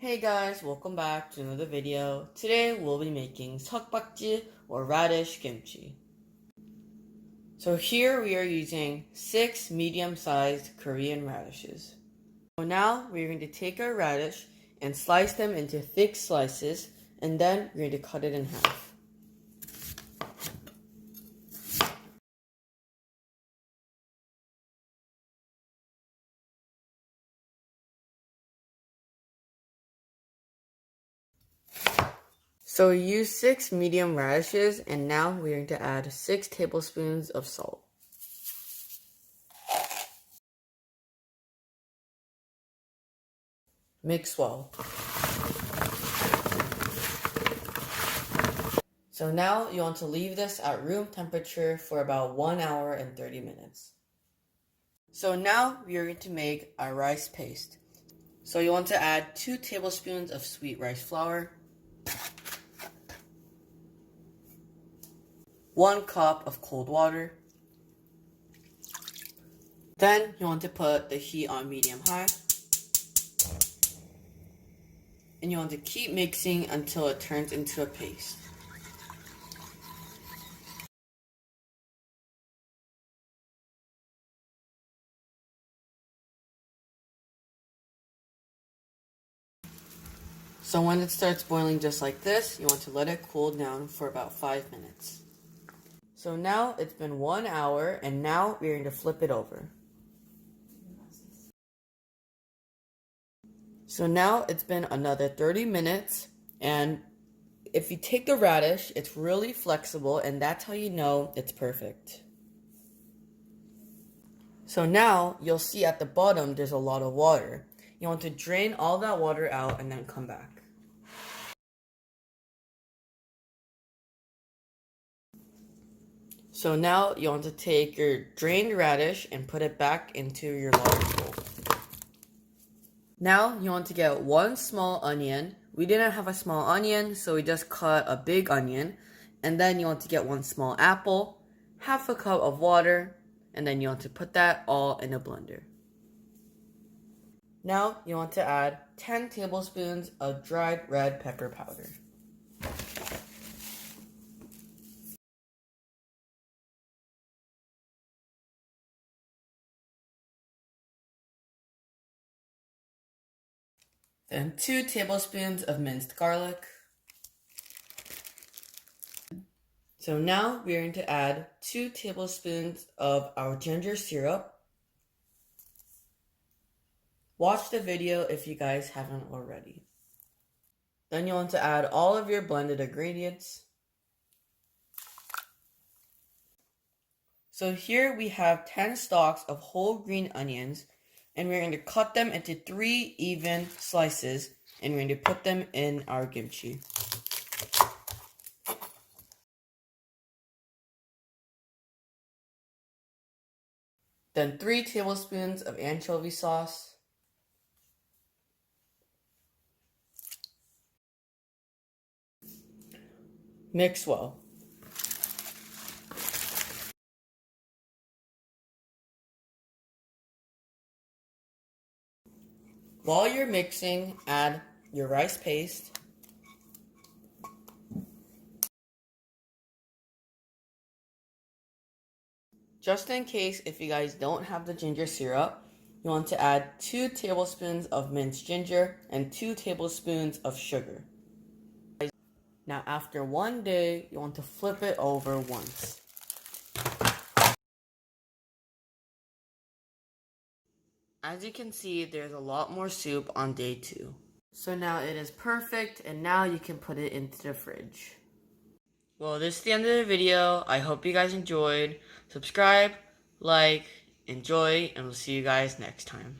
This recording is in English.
Hey guys, welcome back to another video. Today we'll be making Seokbakji or radish kimchi. So here we are using 6 medium-sized Korean radishes. So now we're going to take our radish and slice them into thick slices, and then we're going to cut it in half. So we use 6 medium radishes, and now we're going to add 6 tablespoons of salt. Mix well. So now you want to leave this at room temperature for about 1 hour and 30 minutes. So now we are going to make our rice paste. So you want to add 2 tablespoons of sweet rice flour, 1 cup of cold water. Then you want to put the heat on medium-high. And you want to keep mixing until it turns into a paste. So when it starts boiling just like this, you want to let it cool down for about 5 minutes. So now it's been 1 hour, and now we're going to flip it over. So now it's been another 30 minutes, and if you take the radish, it's really flexible, and that's how you know it's perfect. So now you'll see at the bottom there's a lot of water. You want to drain all that water out and then come back. So now you want to take your drained radish and put it back into your large bowl. Now you want to get 1 small onion. We didn't have a small onion, so we just cut a big onion. And then you want to get 1 small apple, half a cup of water, and then you want to put that all in a blender. Now you want to add 10 tablespoons of dried red pepper powder. Then 2 tablespoons of minced garlic. So now we're going to add 2 tablespoons of our ginger syrup. Watch the video if you guys haven't already. Then you want to add all of your blended ingredients. So here we have 10 stalks of whole green onions, and we're going to cut them into 3 even slices, and we're going to put them in our kimchi. Then 3 tablespoons of anchovy sauce. Mix well. While you're mixing, add your rice paste. Just in case if you guys don't have the ginger syrup, you want to add 2 tablespoons of minced ginger and 2 tablespoons of sugar. Now after 1 day, you want to flip it over once. As you can see, there's a lot more soup on day 2. So now it is perfect, and now you can put it into the fridge. Well, this is the end of the video. I hope you guys enjoyed. Subscribe, like, enjoy, and we'll see you guys next time.